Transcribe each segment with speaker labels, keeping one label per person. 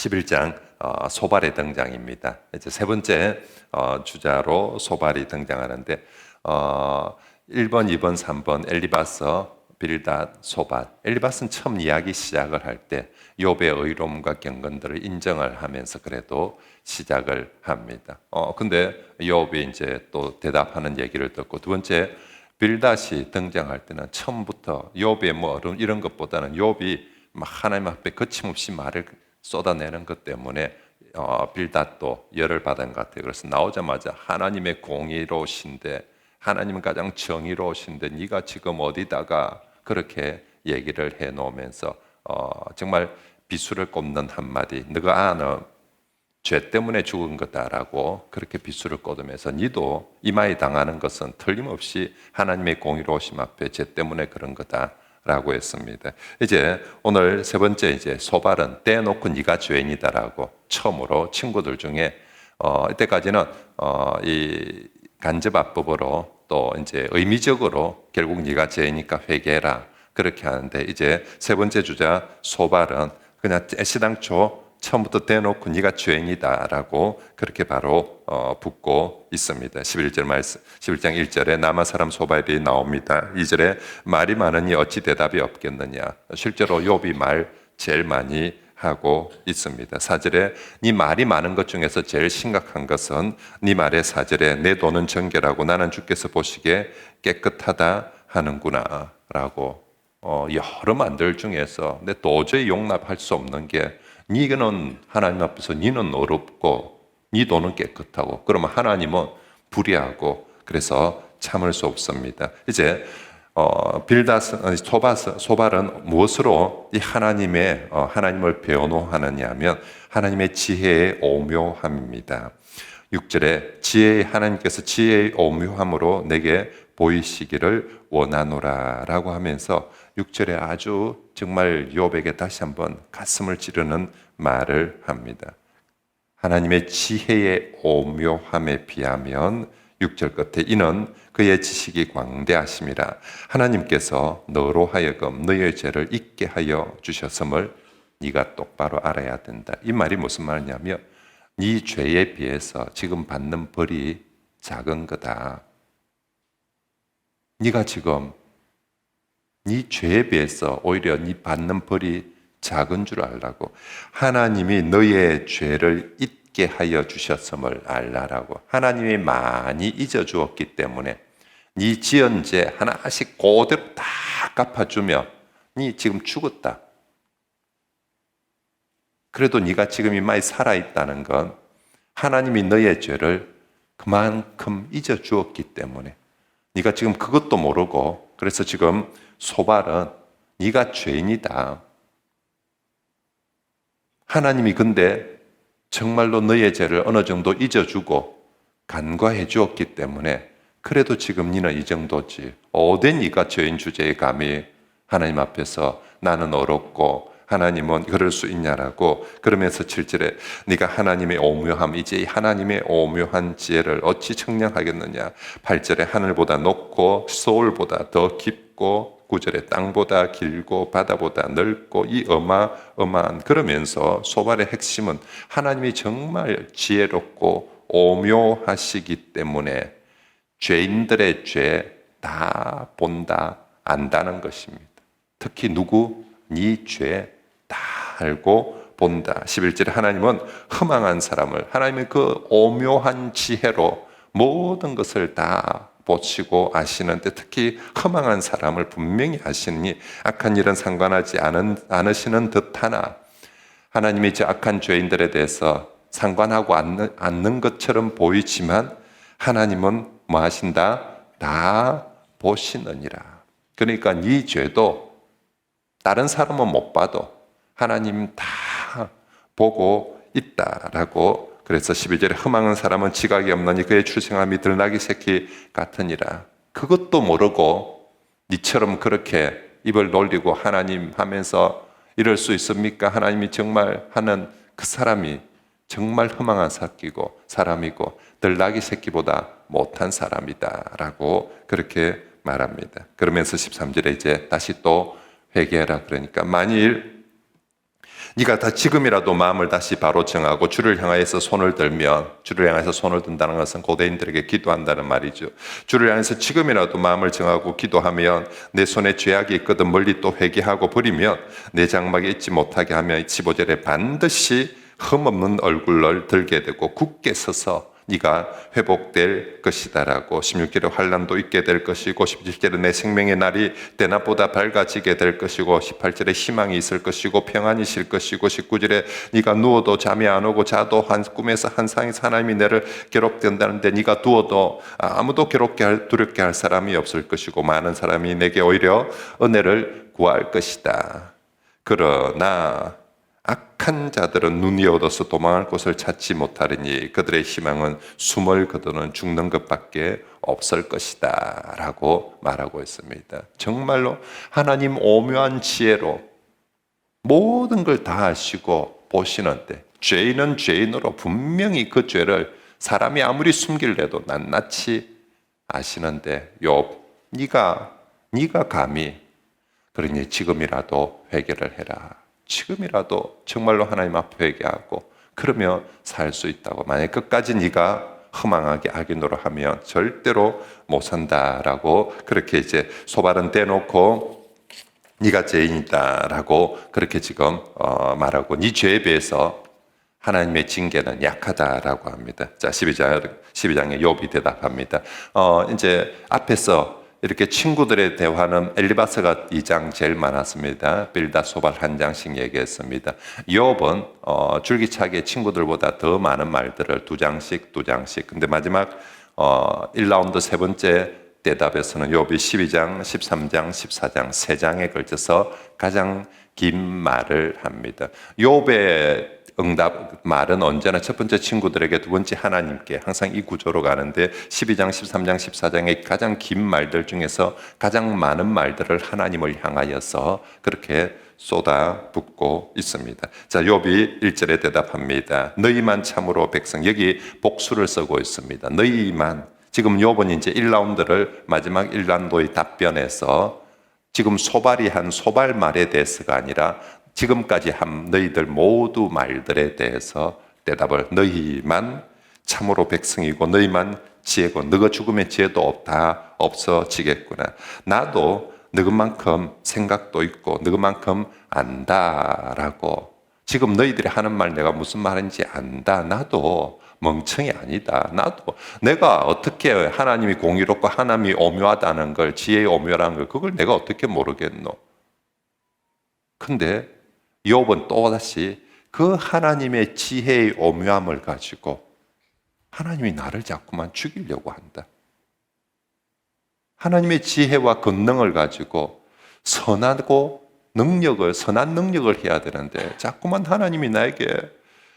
Speaker 1: 11장 소발의 등장입니다. 이제 세 번째 주자로 소발이 등장하는데 1번, 2번, 3번 엘리바서, 빌닷, 소발. 엘리바스는 처음 이야기 시작을 할 때 욥의 의로움과 경건들을 인정을 하면서 그래도 시작을 합니다. 근데 욥이 이제 또 대답하는 얘기를 듣고, 두 번째 빌닷이 등장할 때는 처음부터 욥의 뭐 이런 것보다는 욥이 막 하나님 앞에 거침없이 말을 쏟아내는 것 때문에 빌닷도 열을 받은 것 같아요. 그래서 나오자마자 하나님의 공의로우신데, 하나님은 가장 정의로우신데 네가 지금 어디다가 그렇게 얘기를 해놓으면서 정말 비수를 꼽는 한마디, 너가 아는 죄 때문에 죽은 거다라고 그렇게 비수를 꽂으면서 니도 이마에 당하는 것은 틀림없이 하나님의 공의로우심 앞에 죄 때문에 그런 거다라고 했습니다. 이제 오늘 세 번째 이제 소발은 떼놓고 네가 죄인이다라고 처음으로 친구들 중에 이때까지는 이 간접합법으로 또 이제 의미적으로 결국 네가 죄니까 회개해라 그렇게 하는데, 이제 세 번째 주자 소발은 그냥 애시당초 처음부터 대놓고 네가 죄인이다라고 그렇게 바로 붙고 있습니다. 11절 말씀, 11장 1절에 남아 사람 소발이 나옵니다. 2절에 말이 많으니 어찌 대답이 없겠느냐. 실제로 욥이 말 제일 많이 하고 있습니다. 4절에 네 말이 많은 것 중에서 제일 심각한 것은 네 말의 4절에 내 돈은 정결하고 나는 주께서 보시기에 깨끗하다 하는구나 라고 여러 말들 중에서 내 도저히 용납할 수 없는 게, 니는 하나님 앞에서 니는 어렵고 니 돈은 깨끗하고 그러면 하나님은 불의하고 그래서 참을 수 없습니다. 이제 빌닷은 소발은 무엇으로 이 하나님을 변호하느냐 하면 하나님의 지혜의 오묘함입니다. 6절에 하나님께서 지혜의 오묘함으로 내게 보이시기를 원하노라 라고 하면서 6절에 아주 정말 욥에게 다시 한번 가슴을 찌르는 말을 합니다. 하나님의 지혜의 오묘함에 비하면 6절 끝에 이는 그의 지식이 광대하심이라 하나님께서 너로 하여금 너의 죄를 잊게 하여 주셨음을 네가 똑바로 알아야 된다. 이 말이 무슨 말이냐면 네 죄에 비해서 지금 받는 벌이 작은 거다. 네가 지금 네 죄에 비해서 오히려 네 받는 벌이 작은 줄 알라고. 하나님이 너의 죄를 잊게 하여 주셨음을 알라라고. 하나님이 많이 잊어주었기 때문에 네 지은 죄 하나씩 그대로 다 갚아주며 네 지금 죽었다. 그래도 네가 지금 이마에 살아있다는 건 하나님이 너의 죄를 그만큼 잊어주었기 때문에, 네가 지금 그것도 모르고 그래서 지금 소발은 네가 죄인이다. 하나님이 근데 정말로 너의 죄를 어느 정도 잊어주고 간과해 주었기 때문에 그래도 지금 너는 이 정도지. 어디 네가 죄인 주제에 감히 하나님 앞에서 나는 어렵고 하나님은 그럴 수 있냐라고. 그러면서 7절에 네가 하나님의 오묘함, 이제 하나님의 오묘한 지혜를 어찌 청량하겠느냐. 8절에 하늘보다 높고 소울보다 더 깊고, 9절에 땅보다 길고 바다보다 넓고 이 어마어마한. 그러면서 소발의 핵심은 하나님이 정말 지혜롭고 오묘하시기 때문에 죄인들의 죄 다 본다, 안다는 것입니다. 특히 누구? 네 죄 다 알고 본다. 11절에 하나님은 허망한 사람을, 하나님의 그 오묘한 지혜로 모든 것을 다 보시고 아시는데 특히 허망한 사람을 분명히 아시니 악한 일은 상관하지 않으시는 듯하나, 하나님이 저 악한 죄인들에 대해서 상관하고 않는 것처럼 보이지만 하나님은 뭐 하신다? 다 보시느니라. 그러니까 네 죄도 다른 사람은 못 봐도 하나님 다 보고 있다라고. 그래서 12절에 허망한 사람은 지각이 없나니 그의 출생함이 들나귀 새끼 같으니라. 그것도 모르고 니처럼 그렇게 입을 놀리고 하나님 하면서 이럴 수 있습니까? 하나님이 정말 하는 그 사람이 정말 허망한 새끼고 사람이고 들나귀 새끼보다 못한 사람이다라고 그렇게 말합니다. 그러면서 13절에 이제 다시 또 회개해라. 그러니까 만일 네가 다 지금이라도 마음을 다시 바로 정하고 주를 향하여서 손을 들면, 주를 향해서 손을 든다는 것은 고대인들에게 기도한다는 말이죠. 주를 향해서 지금이라도 마음을 정하고 기도하면 내 손에 죄악이 있거든 멀리 또 회개하고 버리면 내 장막에 있지 못하게 하면 15절에 반드시 흠없는 얼굴을 들게 되고 굳게 서서 네가 회복될 것이다라고 16절에 환난도 있게 될 것이고 17절에 내 생명의 날이 때낮보다 밝아지게 될 것이고 18절에 희망이 있을 것이고 평안이 있을 것이고 19절에 네가 누워도 잠이 안 오고 자도 한 꿈에서 환상에서 하나님이 너를 괴롭게 한다는데 네가 누워도 아무도 두렵게 할 사람이 없을 것이고 많은 사람이 내게 오히려 은혜를 구할 것이다. 그러나 악한 자들은 눈이 어두워서 도망할 곳을 찾지 못하리니 그들의 희망은 숨을 거두는 죽는 것밖에 없을 것이다 라고 말하고 있습니다. 정말로 하나님 오묘한 지혜로 모든 걸 다 아시고 보시는데 죄인은 죄인으로 분명히 그 죄를 사람이 아무리 숨길래도 낱낱이 아시는데 욥, 네가 감히 그러니 지금이라도 회개를 해라. 지금이라도 정말로 하나님 앞에 회개하고 그러면 살 수 있다고. 만약 끝까지 네가 허망하게 악인으로 하면 절대로 못 산다라고 그렇게 이제 소발은 대놓고 네가 죄인이다라고 그렇게 지금 말하고 네 죄에 비해서 하나님의 징계는 약하다라고 합니다. 자, 12장에 욥이 대답합니다. 이제 앞에서 이렇게 친구들의 대화는 엘리바스가 2장 제일 많았습니다. 빌닷, 소발 한 장씩 얘기했습니다. 욥은 줄기차게 친구들보다 더 많은 말들을 2장씩. 근데 마지막 1라운드 세 번째 대답에서는 욥이 12장, 13장, 14장 3장에 걸쳐서 가장 긴 말을 합니다. 욥의 응답 말은 언제나 첫 번째 친구들에게, 두 번째 하나님께, 항상 이 구조로 가는데 12장, 13장, 14장의 가장 긴 말들 중에서 가장 많은 말들을 하나님을 향하여서 그렇게 쏟아붓고 있습니다. 자, 욥이 1절에 대답합니다. 너희만 참으로 백성, 여기 복수를 쓰고 있습니다. 너희만. 지금 욥은 이제 1라운드를 마지막 1라운드의 답변에서 지금 소발이 한 소발 말에 대해서가 아니라 지금까지 한 너희들 모두 말들에 대해서 대답을, 너희만 참으로 백성이고 너희만 지혜고 너가 죽으면 지혜도 다 없어지겠구나. 나도 너희만큼 생각도 있고 너희만큼 안다라고. 지금 너희들이 하는 말 내가 무슨 말인지 안다. 나도 멍청이 아니다. 나도 내가 어떻게 하나님이 공의롭고 하나님이 오묘하다는 걸, 지혜의 오묘라는 걸, 그걸 내가 어떻게 모르겠노. 근데 욥은 또다시 그 하나님의 지혜의 오묘함을 가지고 하나님이 나를 자꾸만 죽이려고 한다. 하나님의 지혜와 권능을 가지고 선한 능력을 해야 되는데 자꾸만 하나님이 나에게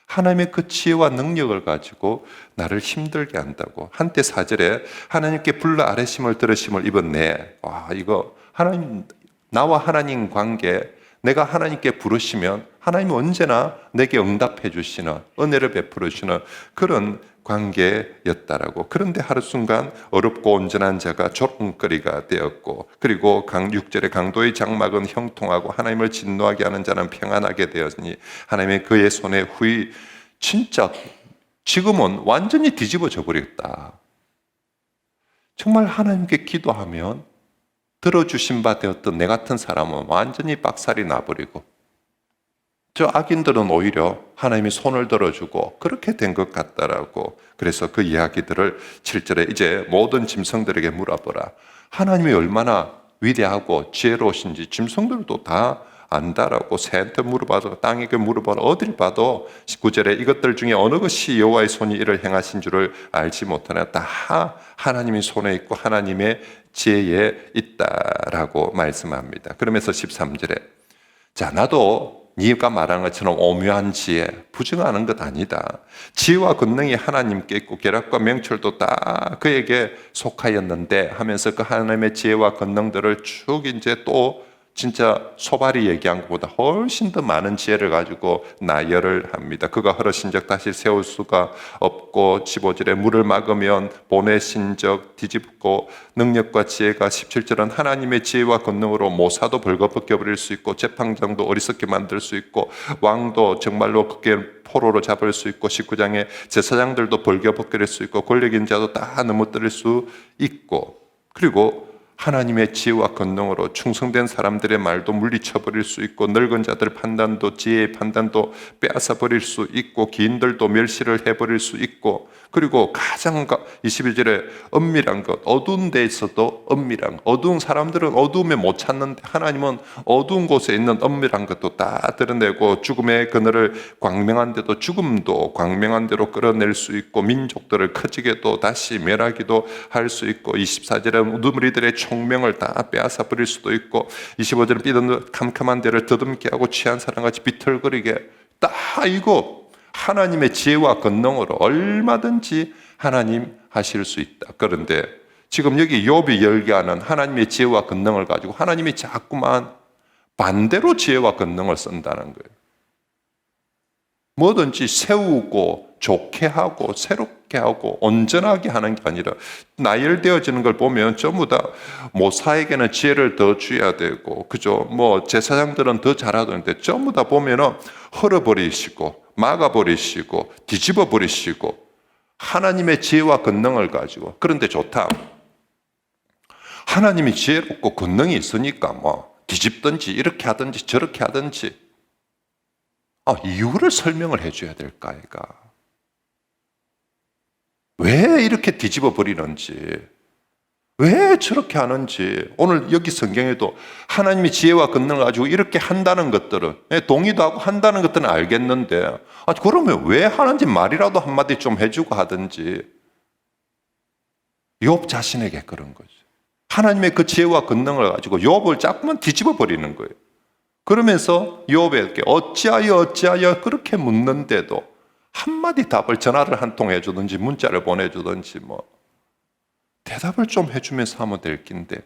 Speaker 1: 하나님의 그 지혜와 능력을 가지고 나를 힘들게 한다고. 한때 4절에 하나님께 불러 아뢰심을 들으심을 입었네. 와, 이거 하나님, 나와 하나님 관계, 내가 하나님께 부르시면 하나님은 언제나 내게 응답해 주시는, 은혜를 베풀어 주시는 그런 관계였다라고. 그런데 하루 순간 어렵고 온전한 자가 조롱거리가 되었고, 그리고 6절에 강도의 장막은 형통하고 하나님을 진노하게 하는 자는 평안하게 되었으니 하나님의 그의 손에 후이. 진짜 지금은 완전히 뒤집어져 버렸다. 정말 하나님께 기도하면 들어주신 바 되었던 내 같은 사람은 완전히 박살이 나버리고, 저 악인들은 오히려 하나님이 손을 들어주고 그렇게 된 것 같다라고. 그래서 그 이야기들을 7절에 이제 모든 짐승들에게 물어보라. 하나님이 얼마나 위대하고 지혜로우신지 짐승들도 다 안다라고. 새한테 물어봐도, 땅에게 물어봐도, 어딜 봐도 19절에 이것들 중에 어느 것이 여호와의 손이 이를 행하신 줄을 알지 못하나 다 하나님의 손에 있고 하나님의 지혜에 있다라고 말씀합니다. 그러면서 13절에 자, 나도 네가 말한 것처럼 오묘한 지혜, 부정하는 것 아니다. 지혜와 권능이 하나님께 있고 계략과 명철도 다 그에게 속하였는데 하면서 그 하나님의 지혜와 권능들을 쭉 이제 또 진짜 소발이 얘기한 것보다 훨씬 더 많은 지혜를 가지고 나열을 합니다. 그가 허러신 적 다시 세울 수가 없고 15절에 물을 막으면 보내신 적 뒤집고 능력과 지혜가 17절은 하나님의 지혜와 권능으로 모사도 벌거벗겨버릴 수 있고 재판장도 어리석게 만들 수 있고 왕도 정말로 그게 포로로 잡을 수 있고 19장에 제사장들도 벌거벗길 수 있고 권력인 자도 다 넘어뜨릴 수 있고 그리고 하나님의 지혜와 권능으로 충성된 사람들의 말도 물리쳐버릴 수 있고 늙은 자들 판단도 지혜의 판단도 빼앗아버릴 수 있고 기인들도 멸시를 해버릴 수 있고 그리고 가장 21절에 은밀한 것 어두운 데에서도 은밀한 어두운 사람들은 어두움에 못 찾는데 하나님은 어두운 곳에 있는 은밀한 것도 다 드러내고 죽음의 그늘을 광명한 데도 죽음도 광명한 대로 끌어낼 수 있고 민족들을 커지게도 다시 멸하기도 할 수 있고 24절에 누리들의 총명을 다 빼앗아 버릴 수도 있고 25절은 삐든 캄캄한 데를 더듬게 하고 취한 사람같이 비틀거리게 다 이거 하나님의 지혜와 권능으로 얼마든지 하나님 하실 수 있다. 그런데 지금 여기 욥이 열거하는 하나님의 지혜와 권능을 가지고 하나님이 자꾸만 반대로 지혜와 권능을 쓴다는 거예요. 뭐든지 세우고 좋게 하고 새롭게 하고 온전하게 하는 게 아니라 나열되어지는 걸 보면 전부 다 모사에게는 지혜를 더 줘야 되고 그죠? 뭐 제사장들은 더 잘하던데 전부 다 보면은 헐어버리시고 막아버리시고 뒤집어버리시고 하나님의 지혜와 권능을 가지고 그런데 좋다. 하나님이 지혜롭고 권능이 있으니까 뭐 뒤집든지 이렇게 하든지 저렇게 하든지 이유를 설명을 해줘야 될까, 아이가. 왜 이렇게 뒤집어 버리는지, 왜 저렇게 하는지, 오늘 여기 성경에도 하나님이 지혜와 권능을 가지고 이렇게 한다는 것들은, 동의도 하고 한다는 것들은 알겠는데, 그러면 왜 하는지 말이라도 한마디 좀 해주고 하든지, 욥 자신에게 그런 거죠. 하나님의 그 지혜와 권능을 가지고 욥을 자꾸만 뒤집어 버리는 거예요. 그러면서 욥에게 어찌하여 그렇게 묻는데도 한마디 답을 전화를 한 통 해주든지 문자를 보내주든지 뭐 대답을 좀 해주면서 하면 될 낀데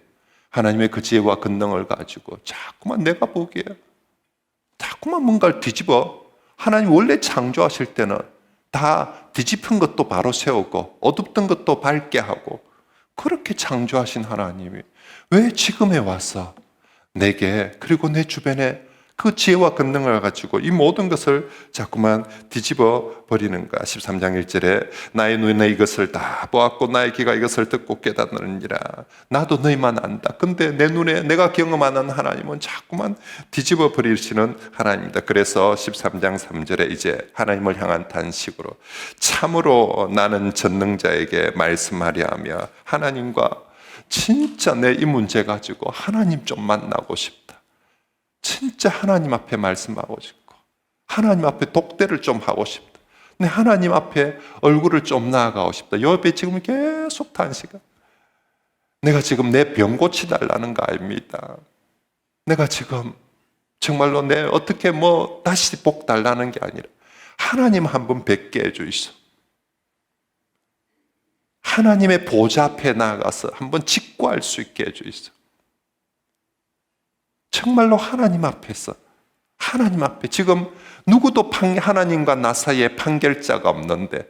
Speaker 1: 하나님의 그 지혜와 권능을 가지고 자꾸만 내가 보기에 자꾸만 뭔가를 뒤집어 하나님 원래 창조하실 때는 다 뒤집힌 것도 바로 세우고 어둡던 것도 밝게 하고 그렇게 창조하신 하나님이 왜 지금에 와서 내게 그리고 내 주변에 그 지혜와 권능을 가지고 이 모든 것을 자꾸만 뒤집어 버리는가. 13장 1절에 나의 눈에 이것을 다 보았고 나의 귀가 이것을 듣고 깨닫느니라. 나도 너희만 안다. 근데 내 눈에 내가 경험하는 하나님은 자꾸만 뒤집어 버리시는 하나님입니다. 그래서 13장 3절에 이제 하나님을 향한 단식으로 참으로 나는 전능자에게 말씀하려 하며 하나님과 진짜 내 이 문제 가지고 하나님 좀 만나고 싶다. 진짜 하나님 앞에 말씀하고 싶고 하나님 앞에 독대를 좀 하고 싶다. 내 하나님 앞에 얼굴을 좀 나아가고 싶다. 옆에 지금 계속 단식을. 내가 지금 내 병 고치달라는 거 아닙니다. 내가 지금 정말로 내 어떻게 뭐 다시 복 달라는 게 아니라 하나님 한번 뵙게 해주이소. 하나님의 보좌 앞에 나가서 한번 직구할 수 있게 해주이소. 정말로 하나님 앞에서 하나님 앞에 지금 누구도 하나님과 나 사이에 판결자가 없는데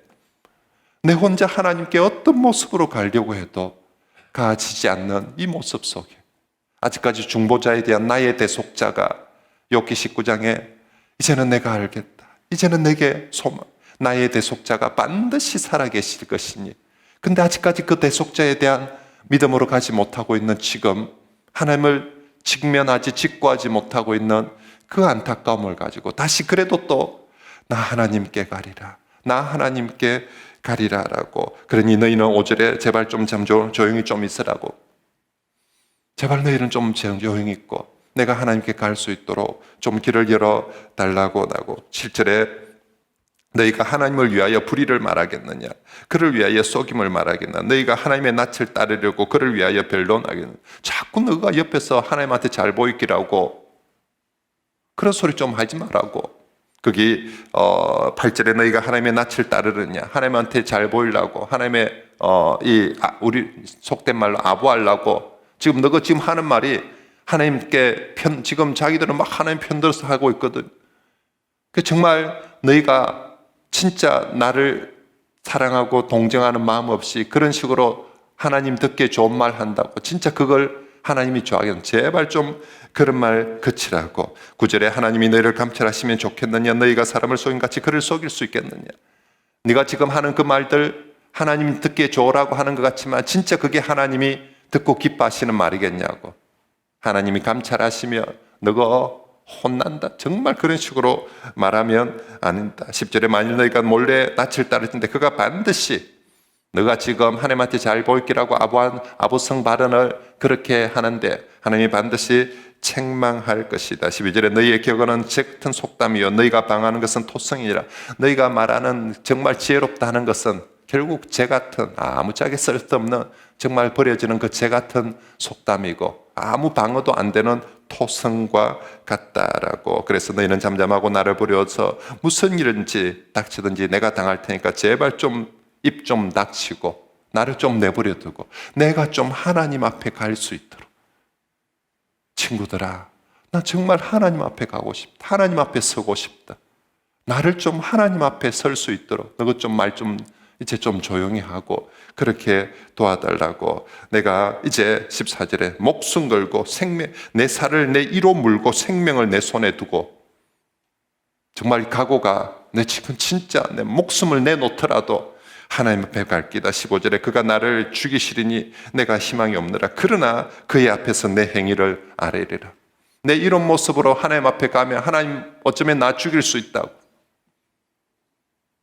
Speaker 1: 내 혼자 하나님께 어떤 모습으로 가려고 해도 가지지 않는 이 모습 속에 아직까지 중보자에 대한 나의 대속자가 욥기 19장에 이제는 내가 알겠다. 이제는 내게 소망 나의 대속자가 반드시 살아계실 것이니 근데 아직까지 그 대속자에 대한 믿음으로 가지 못하고 있는 지금 하나님을 직면하지 직구하지 못하고 있는 그 안타까움을 가지고 다시 그래도 또 나 하나님께 가리라. 나 하나님께 가리라라고. 그러니 너희는 5절에 제발 좀 조용히 좀 있으라고. 제발 너희는 좀 조용히 있고 내가 하나님께 갈 수 있도록 좀 길을 열어달라고 하고 7절에 너희가 하나님을 위하여 불의를 말하겠느냐? 그를 위하여 속임을 말하겠느냐? 너희가 하나님의 낯을 따르려고 그를 위하여 변론하겠느냐? 자꾸 너가 옆에서 하나님한테 잘 보이기라고 그런 소리 좀 하지 말라고. 거기 8절에 너희가 하나님의 낯을 따르느냐? 하나님한테 잘 보이려고 하나님의 우리 속된 말로 아부하려고 지금 너가 지금 하는 말이 하나님께 지금 자기들은 막 하나님 편들어서 하고 있거든. 정말 너희가 진짜 나를 사랑하고 동정하는 마음 없이 그런 식으로 하나님 듣기에 좋은 말 한다고 진짜 그걸 하나님이 좋아하겠는 제발 좀 그런 말 그치라고. 9절에 하나님이 너희를 감찰하시면 좋겠느냐 너희가 사람을 속임같이 그를 속일 수 있겠느냐. 네가 지금 하는 그 말들 하나님 듣기에 좋으라고 하는 것 같지만 진짜 그게 하나님이 듣고 기뻐하시는 말이겠냐고. 하나님이 감찰하시며 너가 혼난다. 정말 그런 식으로 말하면 안 된다. 10절에 만일 너희가 몰래 낯을 따르는데 그가 반드시 너가 지금 하나님한테 잘 보이기라고 아부성 발언을 그렇게 하는데 하나님이 반드시 책망할 것이다. 12절에 너희의 격언은 제 같은 속담이요 너희가 방하는 것은 토성이라. 너희가 말하는 정말 지혜롭다 하는 것은 결국 제 같은 아무짝에 쓸데없는 정말 버려지는 그 제 같은 속담이고 아무 방어도 안 되는 토성과 같다라고. 그래서 너희는 잠잠하고 나를 부려서 무슨 일인지 닥치든지 내가 당할 테니까 제발 좀 입 좀 닥치고 나를 좀 내버려 두고 내가 좀 하나님 앞에 갈 수 있도록. 친구들아, 나 정말 하나님 앞에 가고 싶다. 하나님 앞에 서고 싶다. 나를 좀 하나님 앞에 설 수 있도록 너가 좀 말 좀 이제 좀 조용히 하고 그렇게 도와달라고. 내가 이제 14절에 목숨 걸고 내 살을 내 이로 물고 생명을 내 손에 두고 정말 각오가 내 지금 진짜 내 목숨을 내놓더라도 하나님 앞에 갈 기다. 15절에 그가 나를 죽이시리니 내가 희망이 없느라. 그러나 그의 앞에서 내 행위를 아뢰리라. 내 이런 모습으로 하나님 앞에 가면 하나님 어쩌면 나 죽일 수 있다고.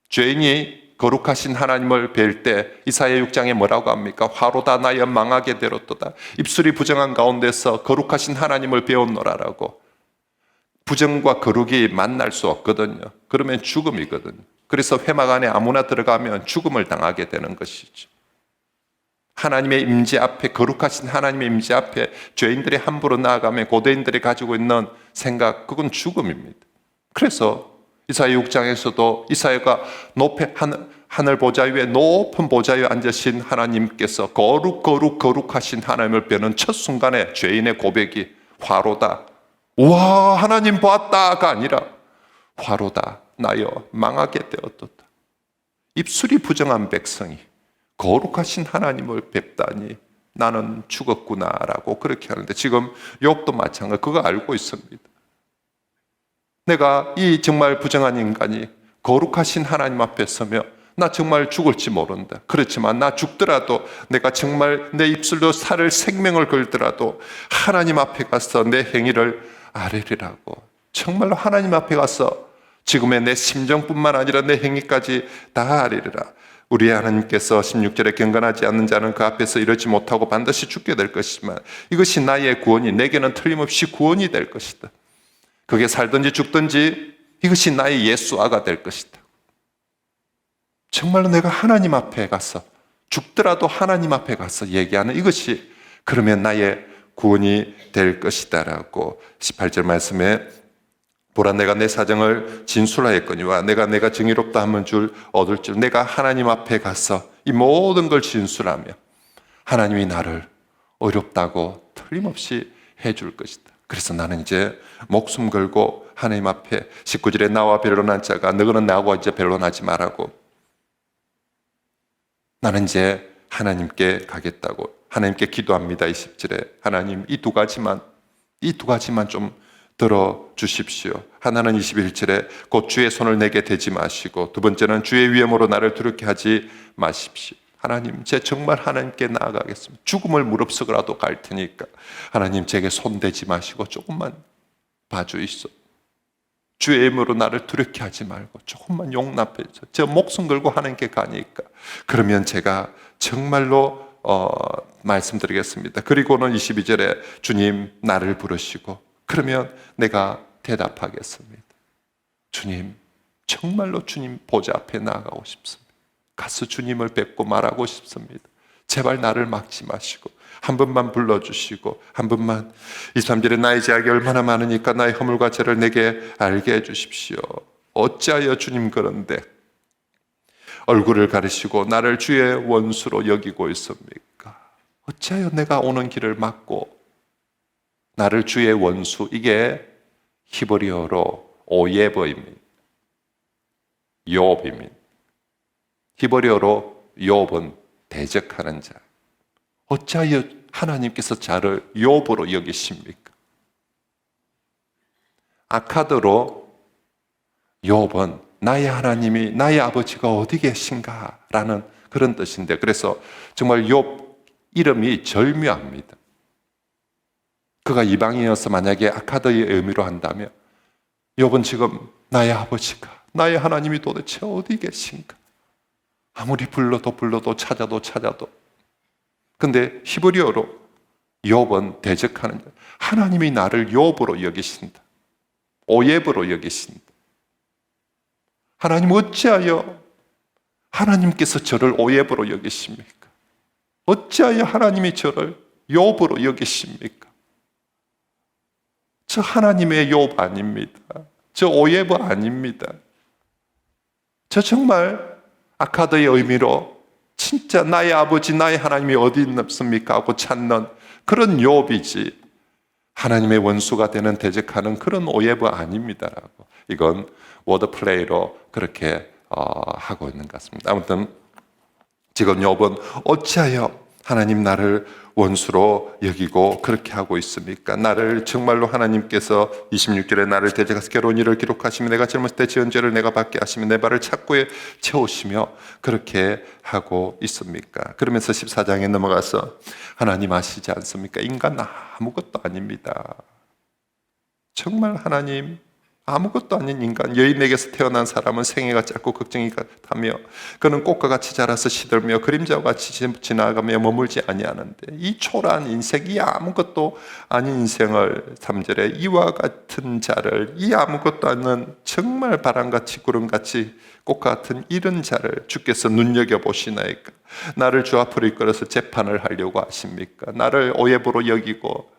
Speaker 1: 죄인이 거룩하신 하나님을 뵐 때 이사야 6장에 뭐라고 합니까? 화로다 나여 망하게 되었도다. 입술이 부정한 가운데서 거룩하신 하나님을 배웠노라라고. 부정과 거룩이 만날 수 없거든요. 그러면 죽음이거든요. 그래서 회막 안에 아무나 들어가면 죽음을 당하게 되는 것이죠. 하나님의 임재 앞에, 거룩하신 하나님의 임재 앞에 죄인들이 함부로 나아가면 고대인들이 가지고 있는 생각, 그건 죽음입니다. 그래서 이사야 6장에서도 이사야가 하늘 보좌 위에 높은 보좌 위에 앉으신 하나님께서 거룩하신 하나님을 뵈는 첫 순간에 죄인의 고백이 화로다. 와, 하나님 보았다가 아니라 화로다. 나여 망하게 되었도다. 입술이 부정한 백성이 거룩하신 하나님을 뵙다니 나는 죽었구나라고 그렇게 하는데 지금 욥도 마찬가지 그거 알고 있습니다. 내가 이 정말 부정한 인간이 거룩하신 하나님 앞에 서며 나 정말 죽을지 모른다. 그렇지만 나 죽더라도 내가 정말 내 입술로 살을 생명을 걸더라도 하나님 앞에 가서 내 행위를 아뢰리라고. 정말로 하나님 앞에 가서 지금의 내 심정뿐만 아니라 내 행위까지 다 아뢰리라. 우리 하나님께서 16절에 경건하지 않는 자는 그 앞에서 이러지 못하고 반드시 죽게 될 것이지만 이것이 나의 구원이 내게는 틀림없이 구원이 될 것이다. 그게 살든지 죽든지 이것이 나의 예수아가 될 것이다. 정말로 내가 하나님 앞에 가서 죽더라도 하나님 앞에 가서 얘기하는 이것이 그러면 나의 구원이 될 것이다라고 18절 말씀에 보라 내가 내 사정을 진술하였거니와 내가 정의롭다 하면 얻을 줄 내가 하나님 앞에 가서 이 모든 걸 진술하며 하나님이 나를 어렵다고 틀림없이 해줄 것이다. 그래서 나는 이제 목숨 걸고 하나님 앞에 19절에 나와 변론한 자가 너는 나하고 이제 변론하지 말라고. 나는 이제 하나님께 가겠다고 하나님께 기도합니다. 20절에 하나님 이 두 가지만 좀 들어주십시오. 하나는 21절에 곧 주의 손을 내게 대지 마시고 두 번째는 주의 위엄으로 나를 두렵게 하지 마십시오. 하나님 제 정말 하나님께 나아가겠습니다. 죽음을 무릅쓰고라도 갈 테니까 하나님 제게 손 대지 마시고 조금만 봐주이소. 주의 이름으로 나를 두렵게 하지 말고 조금만 용납해 주세요. 저 목숨 걸고 하나님께 가니까 그러면 제가 정말로 말씀드리겠습니다. 그리고는 22절에 주님 나를 부르시고 그러면 내가 대답하겠습니다. 주님 정말로 주님 보좌 앞에 나아가고 싶습니다. 가서 주님을 뵙고 말하고 싶습니다. 제발 나를 막지 마시고 한 번만 불러주시고 한 번만 23절에 나의 죄악이 얼마나 많으니까 나의 허물과 죄를 내게 알게 해주십시오. 어찌하여 주님 그런데 얼굴을 가리시고 나를 주의 원수로 여기고 있습니까? 어찌하여 내가 오는 길을 막고 나를 주의 원수, 이게 히브리어로 오예버입니다. 욥입니다. 히브리어로 욥은 대적하는 자. 어찌하여 하나님께서 자를 욥으로 여기십니까? 아카드로 욥은 나의 하나님이, 나의 아버지가 어디 계신가? 라는 그런 뜻인데, 그래서 정말 욥 이름이 절묘합니다. 그가 이방인이어서 만약에 아카드의 의미로 한다면 욥은 지금 나의 아버지가, 나의 하나님이 도대체 어디 계신가? 아무리 불러도 찾아도. 근데 히브리어로 욥은 대적하는 자. 하나님이 나를 욥으로 여기신다. 오예브로 여기신다. 하나님 어찌하여 하나님께서 저를 오예브로 여기십니까? 어찌하여 하나님이 저를 욥으로 여기십니까? 저 하나님의 욥 아닙니다. 저 오예브 아닙니다. 저 정말 아카드의 의미로 진짜 나의 아버지, 나의 하나님이 어디 있습니까? 하고 찾는 그런 욥이지, 하나님의 원수가 되는 대적하는 그런 오예브 아닙니다라고, 이건 워드플레이로 그렇게 하고 있는 것 같습니다. 아무튼 지금 욥은 어찌하여 하나님 나를 원수로 여기고 그렇게 하고 있습니까? 나를 정말로 하나님께서 26절에 나를 대적해서 괴로운 일을 기록하시며 내가 젊었을 때 지은 죄를 내가 받게 하시며 내 발을 착고에 채우시며 그렇게 하고 있습니까? 그러면서 14장에 넘어가서 하나님 아시지 않습니까? 인간 아무것도 아닙니다. 정말 하나님 아무것도 아닌 인간, 여인에게서 태어난 사람은 생애가 짧고 걱정이 같으며 그는 꽃과 같이 자라서 시들며 그림자와 같이 지나가며 머물지 아니하는데 이 초라한 인생, 이 아무것도 아닌 인생을 3절에 이와 같은 자를, 이 아무것도 아닌 정말 바람같이 구름같이 꽃과 같은 이런 자를 주께서 눈여겨보시나이까? 나를 주 앞으로 이끌어서 재판을 하려고 하십니까? 나를 오예부로 여기고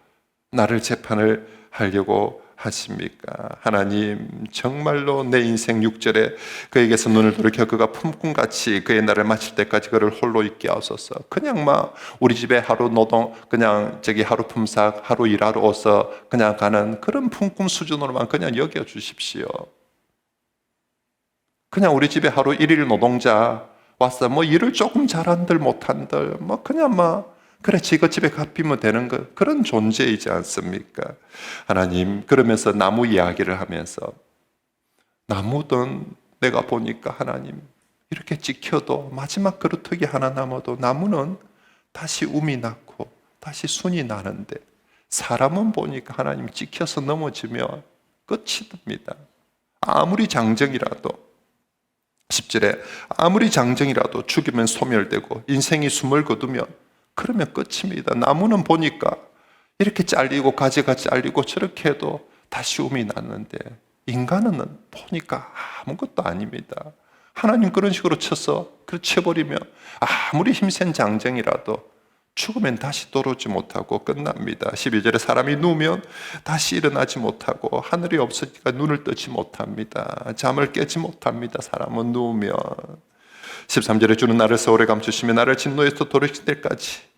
Speaker 1: 나를 재판을 하려고 하십니까? 하나님 정말로 내 인생 6절에 그에게서 눈을 돌이켜 그가 품꾼같이 그의 날을 마칠 때까지 그를 홀로 있게 하소서. 그냥 막 우리 집에 하루 노동, 그냥 하루 품삯, 하루 일하러 와서 그냥 가는 그런 품꾼 수준으로만 그냥 여겨주십시오. 그냥 우리 집에 하루 일일 노동자 와서 뭐 일을 조금 잘한들 못한들 뭐 그냥 막 그래 지긋집에 갚이면 되는 것, 그런 존재이지 않습니까? 하나님, 그러면서 나무 이야기를 하면서 나무든 내가 보니까 하나님 이렇게 찍혀도 마지막 그루터기 하나 남아도 나무는 다시 움이 났고 다시 순이 나는데 사람은 보니까 하나님 찍혀서 넘어지면 끝이 듭니다. 아무리 장정이라도 10절에 아무리 장정이라도 죽이면 소멸되고 인생이 숨을 거두면 그러면 끝입니다. 나무는 보니까 이렇게 잘리고 가지가 잘리고 저렇게 해도 다시 움이 났는데 인간은 보니까 아무것도 아닙니다. 하나님 그런 식으로 쳐서 쳐버리면 아무리 힘센 장정이라도 죽으면 다시 돌아오지 못하고 끝납니다. 12절에 사람이 누우면 다시 일어나지 못하고 하늘이 없으니까 눈을 뜨지 못합니다. 잠을 깨지 못합니다. 사람은 누우면. 13절에 주는 나를 서울에 감추시며 나를 진노에서 돌이킬 때까지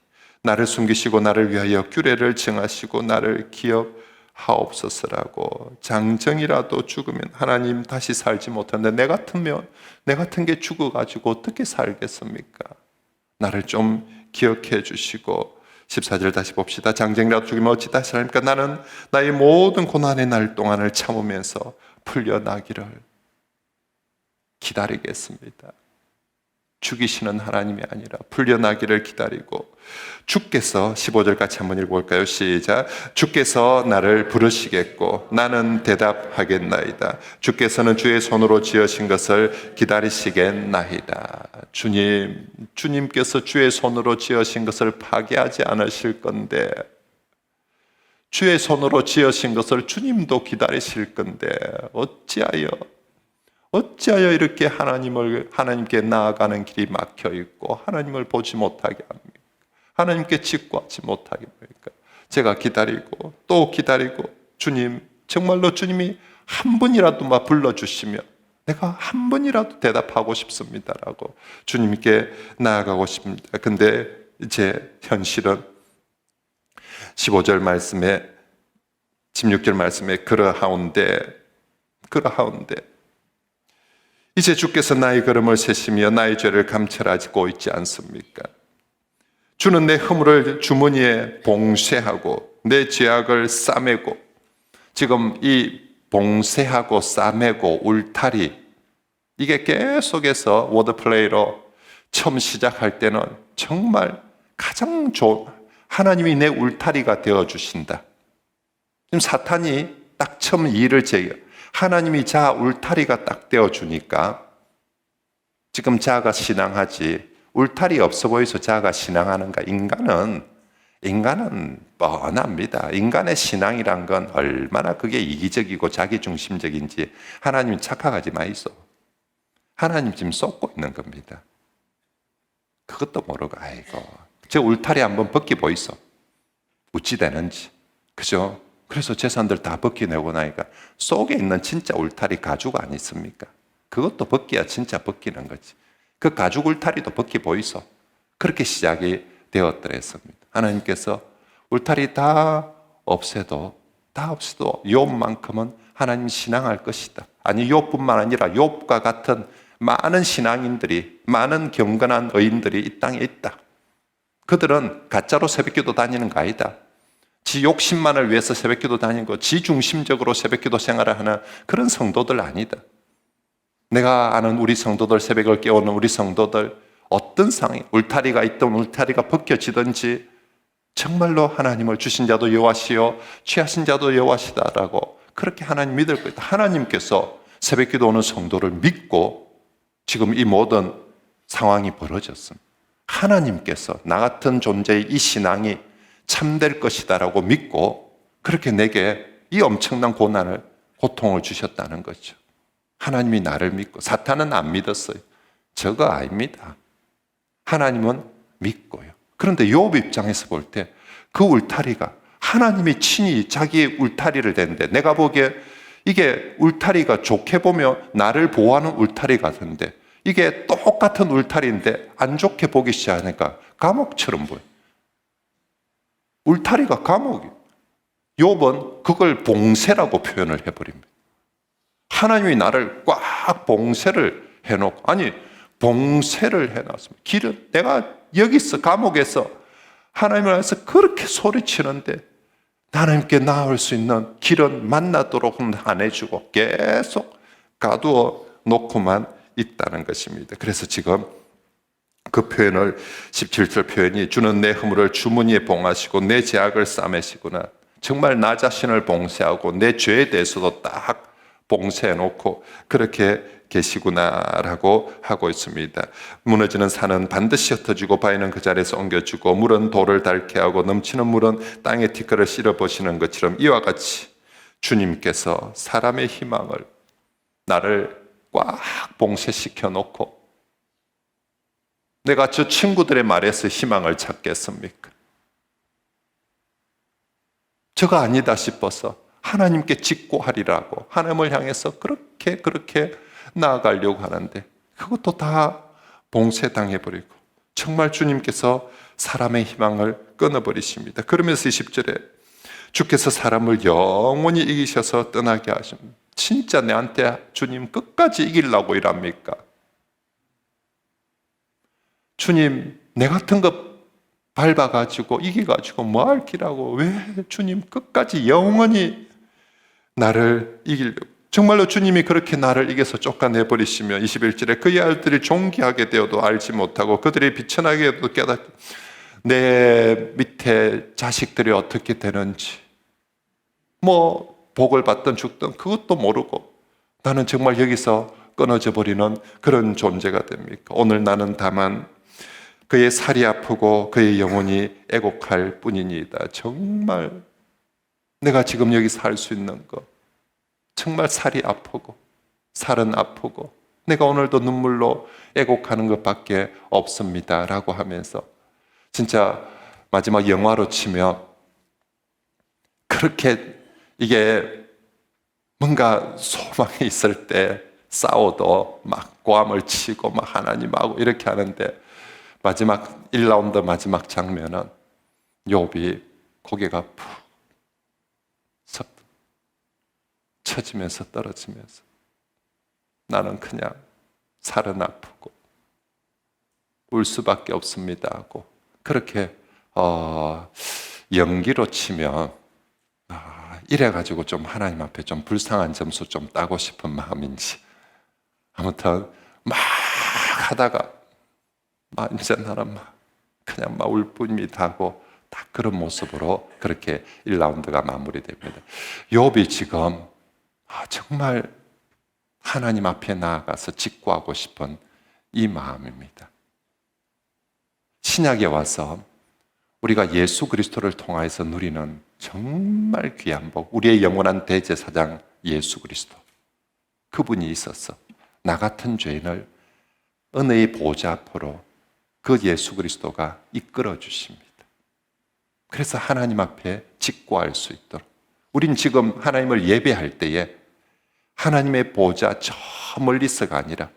Speaker 1: 나를 숨기시고 나를 위하여 규례를 정하시고 나를 기억하옵소서라고. 장정이라도 죽으면 하나님 다시 살지 못하는데 내 같은 게 죽어가지고 어떻게 살겠습니까? 나를 좀 기억해 주시고 14절 다시 봅시다. 장정이라도 죽으면 어찌 다시 살입니까? 나는 나의 모든 고난의 날 동안을 참으면서 풀려나기를 기다리겠습니다. 죽이시는 하나님이 아니라 풀려나기를 기다리고 주께서 15절 같이 한번 읽어볼까요? 시작. 주께서 나를 부르시겠고 나는 대답하겠나이다. 주께서는 주의 손으로 지으신 것을 기다리시겠나이다. 주님께서 주의 손으로 지으신 것을 파괴하지 않으실 건데 주의 손으로 지으신 것을 주님도 기다리실 건데 어찌하여 이렇게 하나님께 나아가는 길이 막혀 있고 하나님을 보지 못하게 합니까? 하나님께 직구하지 못하게 합니까? 제가 기다리고 또 기다리고 정말로 주님이 한 분이라도 막 불러주시면 내가 한 번이라도 대답하고 싶습니다라고 주님께 나아가고 싶습니다. 근데 이제 현실은 15절 말씀에 16절 말씀에 그러하온데 이제 주께서 나의 걸음을 세시며 나의 죄를 감찰하고 있지 않습니까? 주는 내 허물을 주머니에 봉쇄하고 내 죄악을 싸매고, 지금 이 봉쇄하고 싸매고 울타리, 이게 계속해서 워드플레이로 처음 시작할 때는 정말 가장 좋은, 하나님이 내 울타리가 되어주신다. 지금 사탄이 딱 처음 일을 제기해, 하나님이 자 울타리가 딱 되어주니까 지금 자가 신앙하지, 울타리 없어 보여서 자가 신앙하는가? 인간은 뻔합니다. 인간의 신앙이란 건 얼마나 그게 이기적이고 자기중심적인지 하나님 착각하지 마이소. 하나님 지금 쏟고 있는 겁니다. 그것도 모르고, 아이고, 저 울타리 한번 벗기 보이소. 어찌 되는지. 그죠? 그래서 재산들 다 벗겨내고 나니까 속에 있는 진짜 울타리 가죽 아니습니까? 그것도 벗겨야 진짜 벗기는 거지. 그 가죽 울타리도 벗기 보이소. 그렇게 시작이 되었더랬습니다. 하나님께서 울타리 다 없애도 욥만큼은 하나님 신앙할 것이다. 아니, 욥뿐만 아니라 욥과 같은 많은 신앙인들이, 많은 경건한 의인들이 이 땅에 있다. 그들은 가짜로 새벽기도 다니는 거 아니다. 지 욕심만을 위해서 새벽기도 다니고 지 중심적으로 새벽기도 생활을 하는 그런 성도들 아니다. 내가 아는 우리 성도들, 새벽을 깨우는 우리 성도들, 어떤 상황이, 울타리가 있든 울타리가 벗겨지든지 정말로 하나님을 주신 자도 여호와시요 취하신 자도 여호와시다라고 그렇게 하나님 믿을 거다. 하나님께서 새벽기도 오는 성도를 믿고 지금 이 모든 상황이 벌어졌습니다. 하나님께서 나 같은 존재의 이 신앙이 참될 것이다라고 믿고 그렇게 내게 이 엄청난 고통을 주셨다는 거죠. 하나님이 나를 믿고, 사탄은 안 믿었어요. 저거 아닙니다. 하나님은 믿고요. 그런데 욥 입장에서 볼 때 그 울타리가 하나님이 친히 자기의 울타리를 댄데, 내가 보기에 이게 울타리가 좋게 보면 나를 보호하는 울타리 같은데 이게 똑같은 울타리인데 안 좋게 보기 시작하니까 감옥처럼 보여요. 울타리가 감옥이에요. 욥은 그걸 봉쇄라고 표현을 해버립니다. 하나님이 나를 꽉 봉쇄를 해놓고, 아니 봉쇄를 해놨습니다. 길은 내가 여기서 감옥에서 하나님을 위해서 그렇게 소리치는데 하나님께 나올 수 있는 길은 만나도록 안 해주고 계속 가두어 놓고만 있다는 것입니다. 그래서 지금 그 표현을 17절 표현이 주는 내 허물을 주머니에 봉하시고 내 죄악을 싸매시구나. 정말 나 자신을 봉쇄하고 내 죄에 대해서도 딱 봉쇄해 놓고 그렇게 계시구나라고 하고 있습니다. 무너지는 산은 반드시 흩어지고 바위는 그 자리에서 옮겨주고 물은 돌을 닳게 하고 넘치는 물은 땅에 티끌을 실어보시는 것처럼 이와 같이 주님께서 사람의 희망을, 나를 꽉 봉쇄시켜 놓고 내가 저 친구들의 말에서 희망을 찾겠습니까? 저거 아니다 싶어서 하나님께 직고하리라고 하나님을 향해서 그렇게 나아가려고 하는데 그것도 다 봉쇄당해버리고 정말 주님께서 사람의 희망을 끊어버리십니다. 그러면서 20절에 주께서 사람을 영원히 이기셔서 떠나게 하십니다. 진짜 내한테 주님 끝까지 이기려고 일합니까? 주님 내 같은 거 밟아가지고 이겨가지고 뭐 할 기라고, 왜 주님 끝까지 영원히 나를 이기려고, 정말로 주님이 그렇게 나를 이겨서 쫓아내버리시면 21절에 그의 아들들이 존귀하게 되어도 알지 못하고 그들이 비천하게 되어도 깨닫게, 내 밑에 자식들이 어떻게 되는지 뭐 복을 받든 죽든 그것도 모르고 나는 정말 여기서 끊어져 버리는 그런 존재가 됩니까? 오늘 나는 다만 그의 살이 아프고 그의 영혼이 애곡할 뿐이니이다. 정말 내가 지금 여기서 할 수 있는 것, 정말 살이 아프고 살은 아프고 내가 오늘도 눈물로 애곡하는 것밖에 없습니다 라고 하면서 진짜 마지막 영화로 치면 그렇게 이게 뭔가 소망이 있을 때 싸워도 막 고함을 치고 막 하나님하고 이렇게 하는데 마지막 1라운드 마지막 장면은 욥이 고개가 푹 섰다. 처지면서 떨어지면서 나는 그냥 살은 아프고 울 수밖에 없습니다 하고 그렇게 연기로 치면 이래가지고 좀 하나님 앞에 좀 불쌍한 점수 좀 따고 싶은 마음인지 아무튼 막 하다가 이제 나는 그냥 울 뿐입니다 하고 딱 그런 모습으로 그렇게 1라운드가 마무리됩니다. 욥이 지금 정말 하나님 앞에 나아가서 직구하고 싶은 이 마음입니다. 신약에 와서 우리가 예수 그리스도를 통하여서 누리는 정말 귀한 복, 우리의 영원한 대제사장 예수 그리스도, 그분이 있어서 나 같은 죄인을 은혜의 보좌 앞으로 그 예수 그리스도가 이끌어 주십니다. 그래서 하나님 앞에 직구할 수 있도록 우린 지금 하나님을 예배할 때에 하나님의 보좌 저 멀리서가 아니라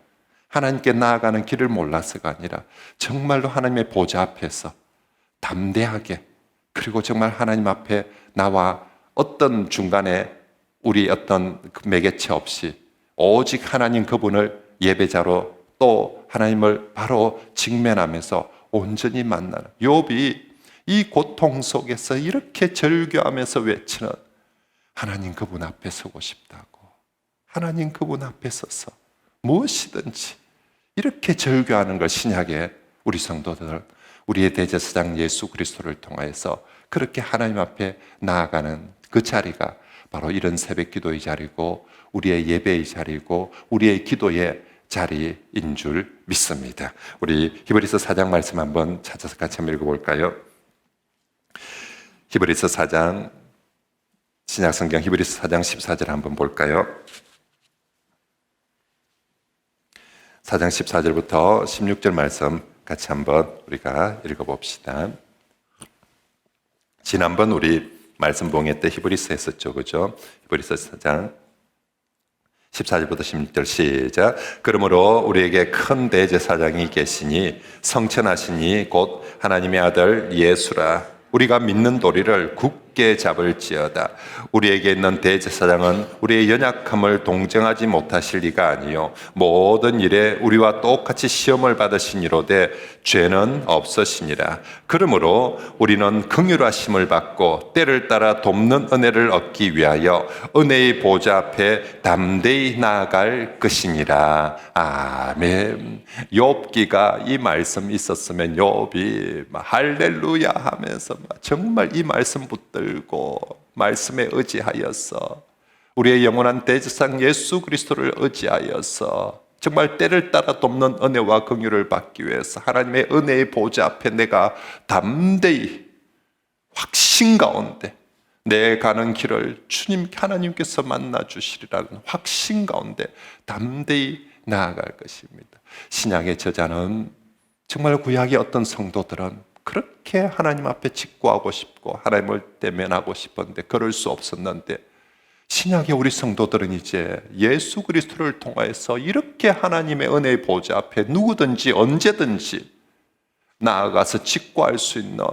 Speaker 1: 하나님께 나아가는 길을 몰라서가 아니라 정말로 하나님의 보좌 앞에서 담대하게 그리고 정말 하나님 앞에 나와 어떤 중간에 우리 어떤 매개체 없이 오직 하나님 그분을 예배자로 또 하나님을 바로 직면하면서 온전히 만나는 욥이 이 고통 속에서 이렇게 절규하면서 외치는 하나님 그분 앞에 서고 싶다고, 하나님 그분 앞에 서서 무엇이든지 이렇게 절규하는 걸 신약에 우리 성도들, 우리의 대제사장 예수 그리스도를 통하여서 그렇게 하나님 앞에 나아가는 그 자리가 바로 이런 새벽 기도의 자리고 우리의 예배의 자리고 우리의 기도의 자리인 줄 믿습니다. 우리 히브리서 4장 말씀 한번 찾아서 같이 한번 읽어볼까요? 히브리서 4장, 신약성경 히브리서 4장 14절 한번 볼까요? 4장 14절부터 16절 말씀 같이 한번 우리가 읽어봅시다. 지난번 우리 말씀 봉해 때 히브리서 했었죠, 그죠? 히브리서 4장 14절부터 16절 시작. 그러므로 우리에게 큰 대제사장이 계시니 성천하시니 곧 하나님의 아들 예수라. 우리가 믿는 도리를 굳게 잡을지어다. 우리에게 있는 대제사장은 우리의 연약함을 동정하지 못하실 리가 아니요 모든 일에 우리와 똑같이 시험을 받으시니로되 죄는 없으시니라. 그러므로 우리는 긍휼하심을 받고 때를 따라 돕는 은혜를 얻기 위하여 은혜의 보좌 앞에 담대히 나아갈 것이니라. 아멘. 욥기가 이 말씀 있었으면 욥이 할렐루야 하면서 정말 이 말씀 붙들고 말씀에 의지하여서 우리의 영원한 대제사장 예수 그리스도를 의지하여서 정말 때를 따라 돕는 은혜와 긍휼을 받기 위해서 하나님의 은혜의 보좌 앞에 내가 담대히 확신 가운데 내 가는 길을 주님 하나님께서 만나 주시리라는 확신 가운데 담대히 나아갈 것입니다. 신약의 저자는 정말 구약의 어떤 성도들은 그렇게 하나님 앞에 직구하고 싶고 하나님을 대면하고 싶었는데 그럴 수 없었는데 신약의 우리 성도들은 이제 예수 그리스도를 통하여서 이렇게 하나님의 은혜의 보좌 앞에 누구든지 언제든지 나아가서 직구할 수 있는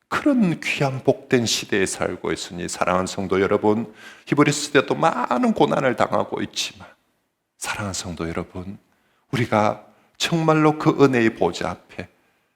Speaker 1: 그런 귀한 복된 시대에 살고 있으니 사랑하는 성도 여러분, 히브리서 때도 많은 고난을 당하고 있지만 사랑하는 성도 여러분, 우리가 정말로 그 은혜의 보좌 앞에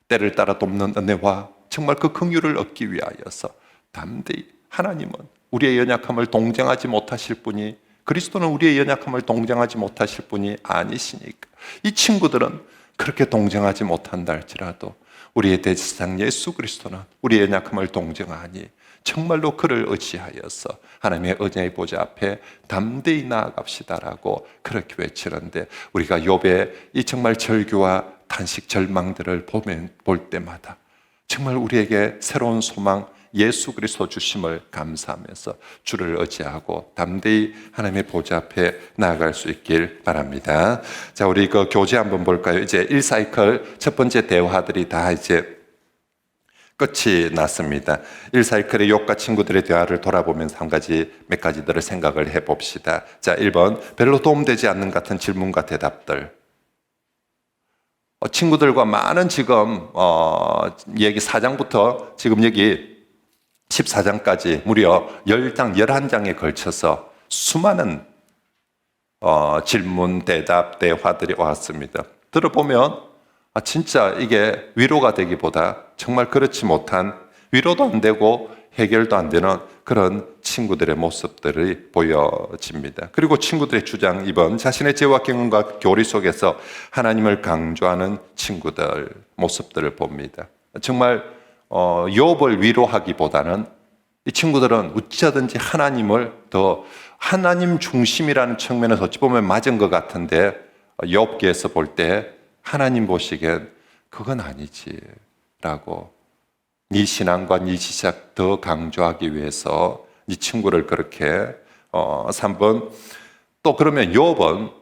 Speaker 1: 때를 따라 돕는 은혜와 정말 그 긍휼을 얻기 위하여서 담대히 하나님은 우리의 연약함을 동정하지 못하실 분이 그리스도는 우리의 연약함을 동정하지 못하실 분이 아니시니까 이 친구들은 그렇게 동정하지 못한다 할지라도 우리의 대제사장 예수 그리스도는 우리의 연약함을 동정하니 정말로 그를 의지하여서 하나님의 은혜의 보좌 앞에 담대히 나아갑시다라고 그렇게 외치는데 우리가 욥의 이 정말 절규와 탄식 절망들을 볼 때마다 정말 우리에게 새로운 소망 예수 그리스도 주심을 감사하면서 주를 의지하고 담대히 하나님의 보좌 앞에 나아갈 수 있길 바랍니다. 자, 우리 그 교재 한번 볼까요? 이제 1사이클 첫 번째 대화들이 다 이제 끝이 났습니다. 1사이클의 욥과 친구들의 대화를 돌아보면서 몇 가지들을 생각을 해봅시다. 자, 1번 별로 도움되지 않는 같은 질문과 대답들. 친구들과 많은 지금 얘기 4장부터 지금 여기 14장까지 무려 10장, 11장에 걸쳐서 수많은 질문, 대답, 대화들이 왔습니다. 들어보면 진짜 이게 위로가 되기보다 정말 그렇지 못한, 위로도 안 되고 해결도 안 되는 그런 친구들의 모습들이 보여집니다. 그리고 친구들의 주장 2번, 자신의 죄와 경험과 교리 속에서 하나님을 강조하는 친구들 모습들을 봅니다. 정말 욥을 위로하기보다는 이 친구들은 어찌하든지 하나님을 더 하나님 중심이라는 측면에서 어찌 보면 맞은 것 같은데, 욥기에서 볼 때 하나님 보시기엔 그건 아니지 라고 네 신앙과 네 지식 더 강조하기 위해서 네 친구를 그렇게 3번, 또 그러면 욥은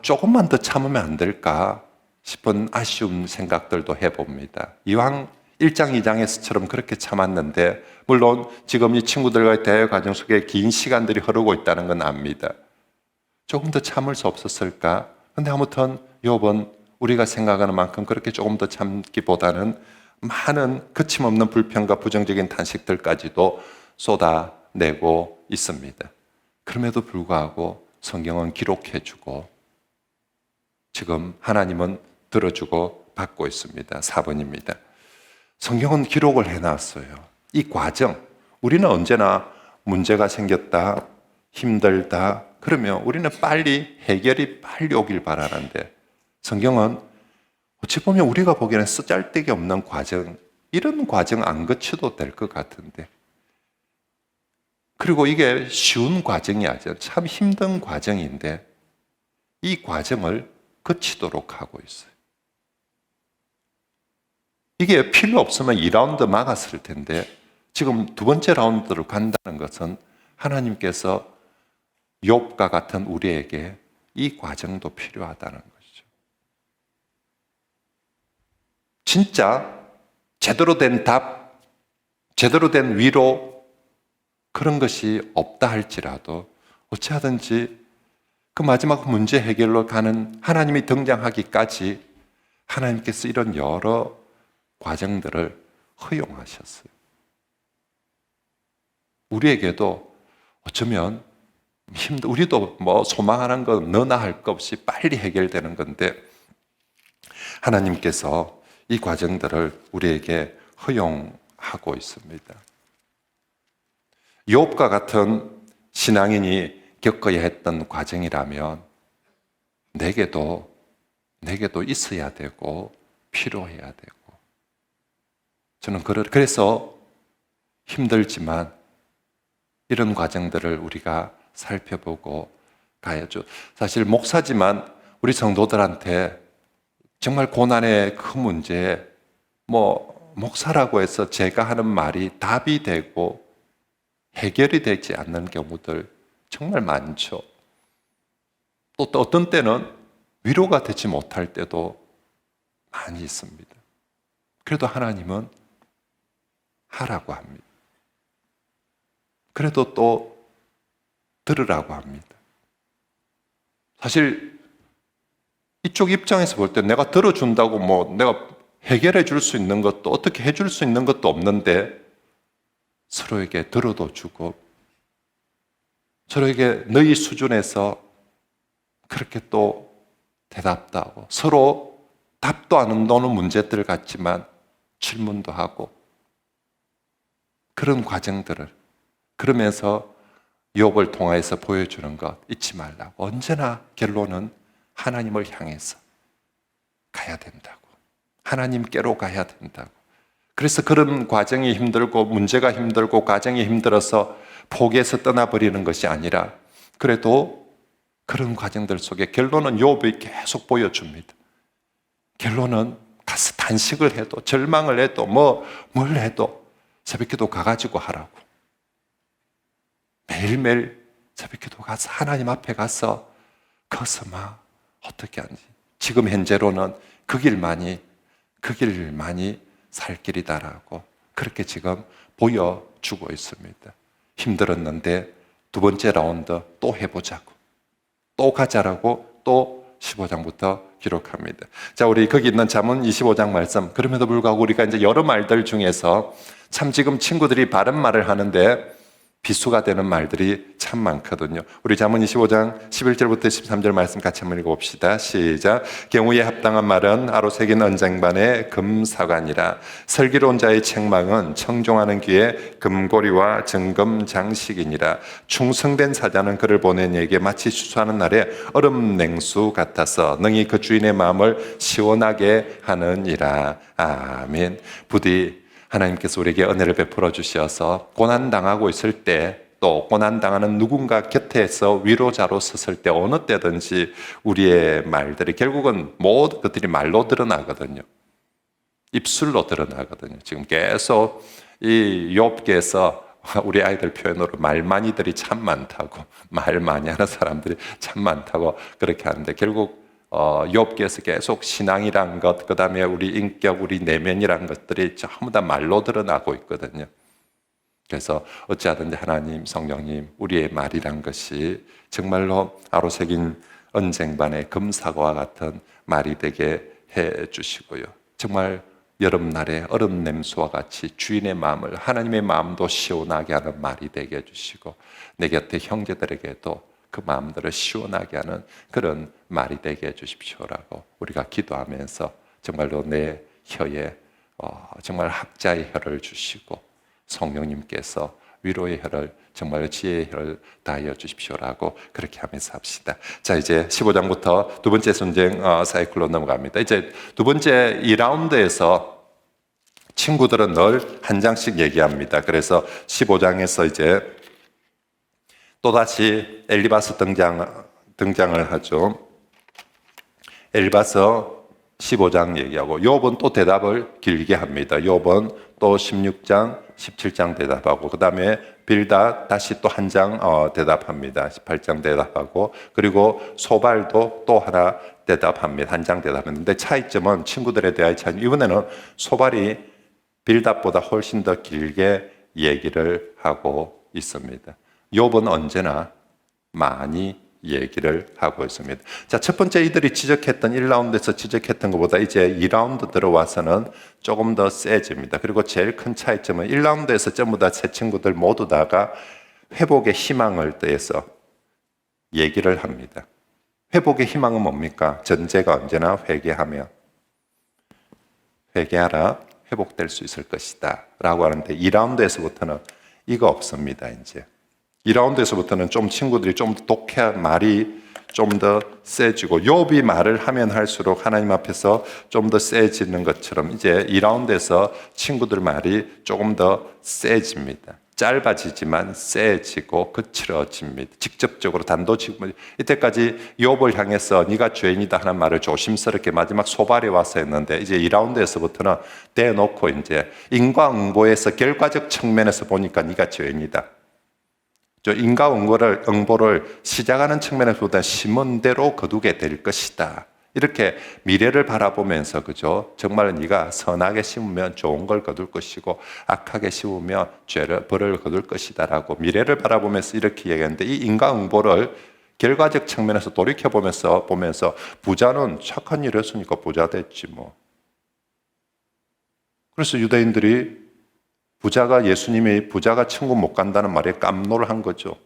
Speaker 1: 조금만 더 참으면 안 될까 싶은 아쉬운 생각들도 해봅니다. 이왕 1장 2장에서처럼 그렇게 참았는데, 물론 지금 이 친구들과의 대화 과정 속에 긴 시간들이 흐르고 있다는 건 압니다. 조금 더 참을 수 없었을까? 근데 아무튼 욥은 우리가 생각하는 만큼 그렇게 조금 더 참기보다는 많은 거침없는 불평과 부정적인 탄식들까지도 쏟아내고 있습니다. 그럼에도 불구하고 성경은 기록해주고 지금 하나님은 들어주고 받고 있습니다. 4번입니다. 성경은 기록을 해놨어요. 이 과정, 우리는 언제나 문제가 생겼다, 힘들다, 그러면 우리는 빨리 해결이 빨리 오길 바라는데, 성경은 어찌 보면 우리가 보기에는 쓰잘데기 없는 과정, 이런 과정 안 거쳐도 될 것 같은데, 그리고 이게 쉬운 과정이 아니죠. 참 힘든 과정인데 이 과정을 거치도록 하고 있어요. 이게 필요 없으면 2라운드 막았을 텐데 지금 두 번째 라운드로 간다는 것은 하나님께서 욥과 같은 우리에게 이 과정도 필요하다는 것이죠. 진짜 제대로 된 답, 제대로 된 위로, 그런 것이 없다 할지라도 어찌하든지 그 마지막 문제 해결로 가는 하나님이 등장하기까지 하나님께서 이런 여러 과정들을 허용하셨어요. 우리에게도 어쩌면 우리도 뭐 소망하는 건 너나 할 것 없이 빨리 해결되는 건데 하나님께서 이 과정들을 우리에게 허용하고 있습니다. 욥과 같은 신앙인이 겪어야 했던 과정이라면 내게도 있어야 되고 필요해야 되고, 저는 그래서 힘들지만 이런 과정들을 우리가 살펴보고 가야죠. 사실 목사지만 우리 성도들한테 정말 고난의 큰 문제에 목사라고 해서 제가 하는 말이 답이 되고 해결이 되지 않는 경우들 정말 많죠. 또 어떤 때는 위로가 되지 못할 때도 많이 있습니다. 그래도 하나님은 하라고 합니다. 그래도 또 들으라고 합니다. 사실 이쪽 입장에서 볼 때 내가 들어준다고 내가 해결해 줄 수 있는 것도 어떻게 해줄 수 있는 것도 없는데 서로에게 들어도 주고 서로에게 너희 수준에서 그렇게 또 대답도 하고 서로 답도 안 나오는 문제들 같지만 질문도 하고 그런 과정들을 그러면서 욥을 통해서 보여주는 것 잊지 말라고. 언제나 결론은 하나님을 향해서 가야 된다고. 하나님께로 가야 된다고. 그래서 그런 과정이 힘들고 문제가 힘들고 과정이 힘들어서 포기해서 떠나버리는 것이 아니라 그래도 그런 과정들 속에 결론은 욥이 계속 보여줍니다. 결론은 가서 단식을 해도 절망을 해도 뭘 해도 새벽기도 가가지고 하라고. 매일매일 새벽기도 가서 하나님 앞에 가서 거기서 어떻게 하는지 지금 현재로는 그 길만이 살 길이다라고 그렇게 지금 보여주고 있습니다. 힘들었는데 두 번째 라운드 또 해보자고 또 가자라고 또 15장부터 기록합니다. 자, 우리 거기 있는 잠언 25장 말씀, 그럼에도 불구하고 우리가 이제 여러 말들 중에서 참 지금 친구들이 바른 말을 하는데 비수가 되는 말들이 참 많거든요. 우리 잠언 25장 11절부터 13절 말씀 같이 한번 읽어봅시다. 시작. 경우에 합당한 말은 아로새긴 언쟁반의 금사관이라. 슬기로운 자의 책망은 청종하는 귀에 금고리와 정금 장식이니라. 충성된 사자는 그를 보낸 이에게 마치 추수하는 날에 얼음 냉수 같아서 능히 그 주인의 마음을 시원하게 하느니라. 아멘. 부디 하나님께서 우리에게 은혜를 베풀어 주셔서 고난당하고 있을 때, 또 고난당하는 누군가 곁에서 위로자로 섰을 때 어느 때든지 우리의 말들이 결국은 모든 것들이 말로 드러나거든요. 입술로 드러나거든요. 지금 계속 이 욥기에서 우리 아이들 표현으로 말많이들이 참 많다고, 말 많이 하는 사람들이 참 많다고 그렇게 하는데, 결국 욥기에서 계속 신앙이란 것, 그 다음에 우리 인격, 우리 내면이란 것들이 전부 다 말로 드러나고 있거든요. 그래서 어찌하든지 하나님, 성령님, 우리의 말이란 것이 정말로 아로새긴 언쟁반의 금사과와 같은 말이 되게 해 주시고요. 정말 여름날의 얼음 냄수와 같이 주인의 마음을, 하나님의 마음도 시원하게 하는 말이 되게 해주시고, 내 곁에 형제들에게도 그 마음들을 시원하게 하는 그런 말이 되게 해주십시오라고 우리가 기도하면서 정말로 내 혀에 정말 학자의 혀를 주시고, 성령님께서 위로의 혀를, 정말 지혜의 혀를 다하여 주십시오라고 그렇게 하면서 합시다. 자, 이제 15장부터 두 번째 전쟁 사이클로 넘어갑니다. 이제 두 번째 2라운드에서 친구들은 늘 한 장씩 얘기합니다. 그래서 15장에서 이제 또다시 엘리바스 등장을 하죠. 엘리바스 15장 얘기하고, 욥은 또 대답을 길게 합니다. 욥은 또 16장, 17장 대답하고, 그 다음에 빌닷 다시 또 한 장 대답합니다. 18장 대답하고, 그리고 소발도 또 하나 대답합니다. 한 장 대답했는데, 차이점은, 친구들에 대한 차이점, 이번에는 소발이 빌닷보다 훨씬 더 길게 얘기를 하고 있습니다. 욥은 언제나 많이 얘기를 하고 있습니다. 자, 첫 번째 이들이 지적했던 1라운드에서 지적했던 것보다 이제 2라운드 들어와서는 조금 더 세집니다. 그리고 제일 큰 차이점은 1라운드에서 전부 다 새 친구들 모두 다가 회복의 희망을 대해서 얘기를 합니다. 회복의 희망은 뭡니까? 전제가 언제나 회개하라, 회복될 수 있을 것이다 라고 하는데, 2라운드에서부터는 이거 없습니다. 이제 2라운드에서부터는 좀 친구들이 좀 독해, 말이 좀 더 세지고, 욥이 말을 하면 할수록 하나님 앞에서 좀 더 세지는 것처럼 이제 2라운드에서 친구들 말이 조금 더 세집니다. 짧아지지만 세지고 거칠어집니다. 직접적으로 단도직입. 이때까지 욥을 향해서 네가 죄인이다 하는 말을 조심스럽게 마지막 소발이 와서 했는데, 이제 2라운드에서부터는 대놓고 이제 인과응보에서 결과적 측면에서 보니까 네가 죄인이다. 인과응보를 시작하는 측면에서보다 심은 대로 거두게 될 것이다. 이렇게 미래를 바라보면서, 그죠? 정말 네가 선하게 심으면 좋은 걸 거둘 것이고, 악하게 심으면 벌을 거둘 것이다라고 미래를 바라보면서 이렇게 얘기하는데, 이 인과응보를 결과적 측면에서 돌이켜보면서 부자는 착한 일 했으니까 부자 됐지 뭐. 그래서 유대인들이 예수님이 부자가 천국 못 간다는 말에 깜놀을 한 거죠.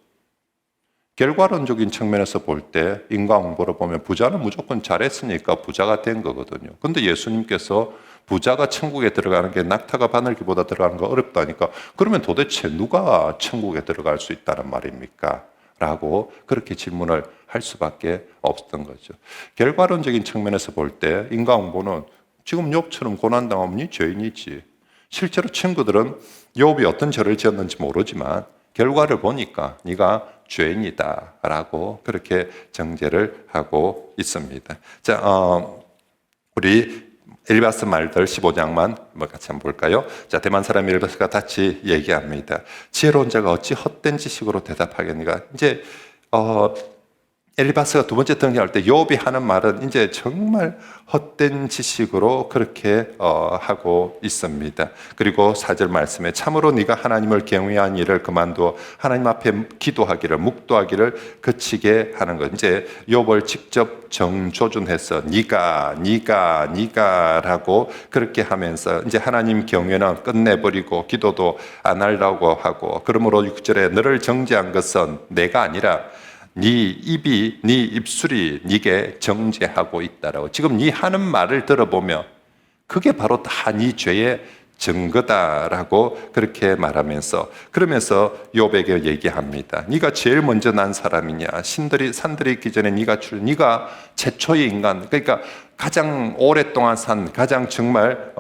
Speaker 1: 결과론적인 측면에서 볼 때, 인과응보를 보면 부자는 무조건 잘했으니까 부자가 된 거거든요. 근데 예수님께서 부자가 천국에 들어가는 게 낙타가 바늘기보다 들어가는 거 어렵다니까, 그러면 도대체 누가 천국에 들어갈 수 있다는 말입니까? 라고 그렇게 질문을 할 수밖에 없었던 거죠. 결과론적인 측면에서 볼 때 인과응보는 지금 욥처럼 고난당하면 죄인이지. 실제로 친구들은 욥이 어떤 죄를 지었는지 모르지만 결과를 보니까 네가 죄인이다 라고 그렇게 정죄를 하고 있습니다. 자, 우리 엘리바스 말들 15장만 같이 한번 볼까요? 자, 대만 사람 엘리바스가 같이 얘기합니다. 지혜로운 자가 어찌 헛된 지식으로 대답하겠는가? 이제 엘리바스가 두 번째 등장할 때 욥이 하는 말은 이제 정말 헛된 지식으로 그렇게 하고 있습니다. 그리고 4절 말씀에 참으로 네가 하나님을 경외한 일을 그만두어 하나님 앞에 기도하기를 묵도하기를 그치게 하는 것. 이제 욥을 직접 정조준해서 네가라고 그렇게 하면서 이제 하나님 경외는 끝내버리고 기도도 안 하려고 하고, 그러므로 6절에 너를 정죄한 것은 내가 아니라 네 입이, 네 입술이 네게 정죄하고 있다라고. 지금 네 하는 말을 들어보면 그게 바로 다 네 죄의 증거다라고 그렇게 말하면서, 그러면서 욥에게 얘기합니다. 네가 제일 먼저 난 사람이냐? 산들이 있기 전에 네가 최초의 인간, 그러니까 가장 오랫동안 산 가장 정말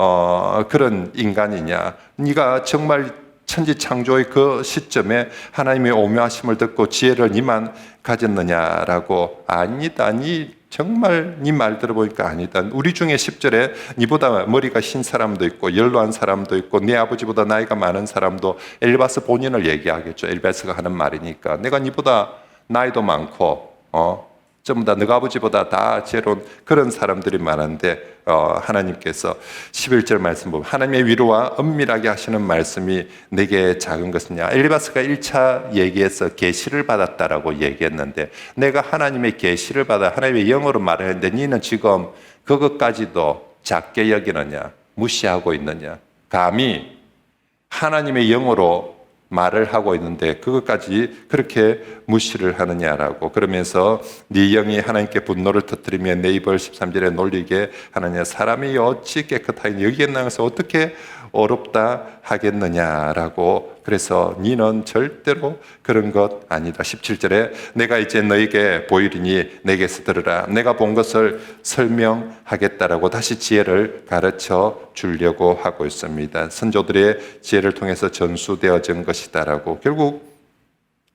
Speaker 1: 그런 인간이냐? 네가 정말 천지 창조의 그 시점에 하나님의 오묘하심을 듣고 지혜를 니만 가졌느냐라고. 아니다, 니 정말 니 말 들어보니까 아니다. 우리 중에 10절에 니보다 머리가 흰 사람도 있고 연로한 사람도 있고 네 아버지보다 나이가 많은 사람도, 엘리바스 본인을 얘기하겠죠. 엘리바스가 하는 말이니까. 내가 니보다 나이도 많고 전부 다 너가 아버지보다 다 지혜로운 그런 사람들이 많은데, 하나님께서 11절 말씀 보면 하나님의 위로와 엄밀하게 하시는 말씀이 내게 작은 것이냐. 엘리바스가 1차 얘기에서 계시를 받았다라고 얘기했는데, 내가 하나님의 계시를 받아 하나님의 영어로 말을 했는데 너는 지금 그것까지도 작게 여기느냐, 무시하고 있느냐. 감히 하나님의 영어로 말을 하고 있는데 그것까지 그렇게 무시를 하느냐라고. 그러면서 네 영이 하나님께 분노를 터뜨리며 내 입을 13절에 놀리게 하느냐. 사람이 어찌 깨끗하니 여기에 나가서 어떻게 어렵다 하겠느냐라고. 그래서 너는 절대로 그런 것 아니다. 17절에 내가 이제 너에게 보이리니 내게서 들으라. 내가 본 것을 설명하겠다라고 다시 지혜를 가르쳐 주려고 하고 있습니다. 선조들의 지혜를 통해서 전수되어진 것이다라고. 결국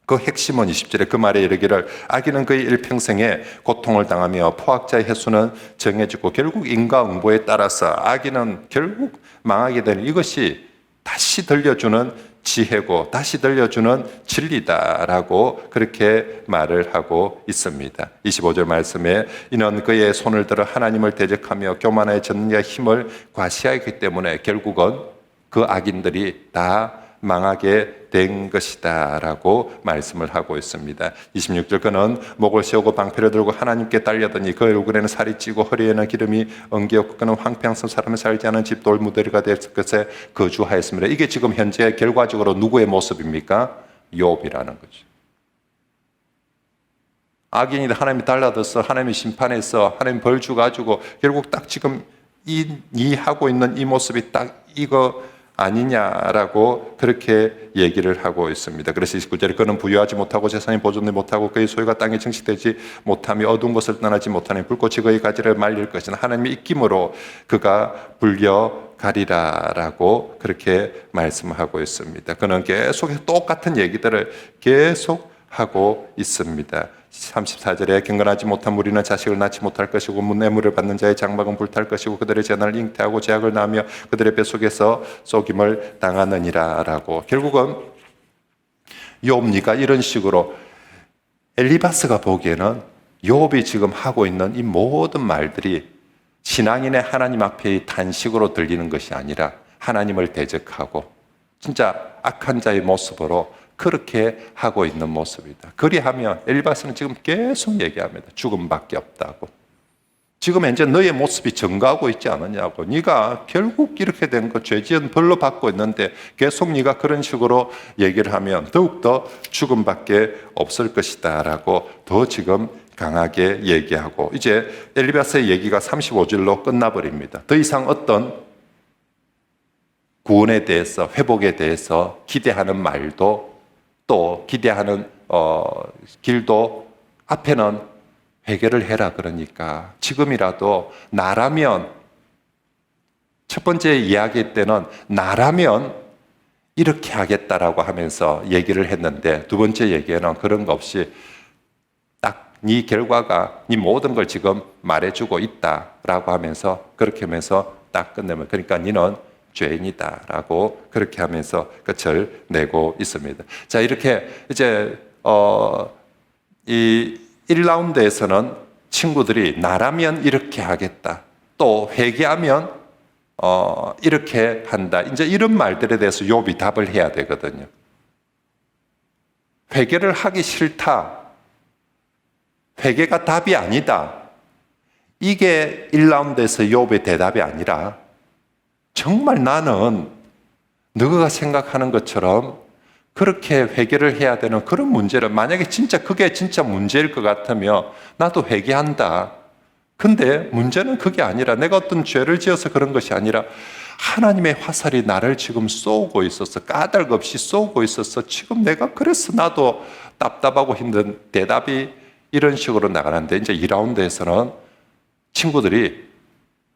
Speaker 1: 그 핵심은 20절에 그 말에 이르기를 악인은 그의 일평생에 고통을 당하며 포악자의 횟수는 정해지고 결국 인과응보에 따라서 악인은 결국 망하게 되는, 이것이 다시 들려주는 지혜고 다시 들려주는 진리다라고 그렇게 말을 하고 있습니다. 25절 말씀에 이는 그의 손을 들어 하나님을 대적하며 교만의 전능의 힘을 과시하기 때문에 결국은 그 악인들이 다 망하게 된 것이다 라고 말씀을 하고 있습니다. 26절 그는 목을 세우고 방패를 들고 하나님께 달려더니 그 얼굴에는 살이 찌고 허리에는 기름이 엉기었고 그는 황폐한성 사람이 살지 않은 집 돌무더기가 됐을 것에 거주하였습니다. 이게 지금 현재 결과적으로 누구의 모습입니까? 욥이라는 거죠. 악인이 하나님이 달라들어서 하나님이 심판해서 하나님 벌 주가지고 결국 딱 지금 이 하고 있는 이 모습이 딱 이거 아니냐라고 그렇게 얘기를 하고 있습니다. 그래서 29절에 그는 부유하지 못하고 재산이 보존되지 못하고 그의 소유가 땅에 증식되지 못하며 어두운 곳을 떠나지 못하니 불꽃이 그의 가지를 말릴 것이나 하나님의 입김으로 그가 불려가리라라고 그렇게 말씀하고 있습니다. 그는 계속 똑같은 얘기들을 계속 하고 있습니다. 34절에 경건하지 못한 무리는 자식을 낳지 못할 것이고 뇌물을 받는 자의 장막은 불탈 것이고 그들의 재난을 잉태하고 제약을 낳으며 그들의 뱃속에서 속임을 당하느니라 라고. 결국은 욥니가 이런 식으로, 엘리바스가 보기에는 욥이 지금 하고 있는 이 모든 말들이 신앙인의 하나님 앞에 단식으로 들리는 것이 아니라 하나님을 대적하고 진짜 악한 자의 모습으로 그렇게 하고 있는 모습이다. 그리하면 엘리바스는 지금 계속 얘기합니다. 죽음밖에 없다고. 지금 이제 너의 모습이 증가하고 있지 않느냐고. 네가 결국 이렇게 된 거 죄지은 벌로 받고 있는데 계속 네가 그런 식으로 얘기를 하면 더욱더 죽음밖에 없을 것이다 라고 더 지금 강하게 얘기하고, 이제 엘리바스의 얘기가 35절로 끝나버립니다. 더 이상 어떤 구원에 대해서, 회복에 대해서 기대하는 말도 또 기대하는 길도, 앞에는 회개를 해라 그러니까 지금이라도 나라면, 첫 번째 이야기 때는 나라면 이렇게 하겠다라고 하면서 얘기를 했는데, 두 번째 얘기에는 그런 거 없이 딱 네 결과가 네 모든 걸 지금 말해주고 있다라고 하면서 그렇게 하면서 딱 끝내면, 그러니까 너는 죄인이다라고 그렇게 하면서 끝을 내고 있습니다. 자, 이렇게 이제 이 1라운드에서는 친구들이 나라면 이렇게 하겠다. 또 회개하면 이렇게 한다. 이제 이런 말들에 대해서 욥이 답을 해야 되거든요. 회개를 하기 싫다. 회개가 답이 아니다. 이게 1라운드에서 욥의 대답이 아니라 정말 나는 너가 생각하는 것처럼 그렇게 회개를 해야 되는 그런 문제를 만약에 진짜 그게 진짜 문제일 것 같으면 나도 회개한다. 근데 문제는 그게 아니라 내가 어떤 죄를 지어서 그런 것이 아니라 하나님의 화살이 나를 지금 쏘고 있어서 까닭없이 쏘고 있어서 지금 내가 그래서 나도 답답하고 힘든 대답이 이런 식으로 나가는데 이제 2라운드에서는 친구들이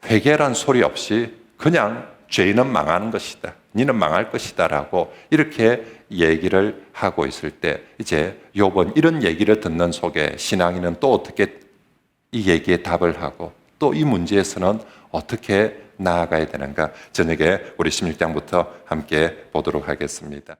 Speaker 1: 회개란 소리 없이 그냥 죄인은 망하는 것이다. 니는 망할 것이다 라고 이렇게 얘기를 하고 있을 때 이제 욥은 이런 얘기를 듣는 속에 신앙인은 또 어떻게 이 얘기에 답을 하고 또 이 문제에서는 어떻게 나아가야 되는가 저녁에 우리 16장부터 함께 보도록 하겠습니다.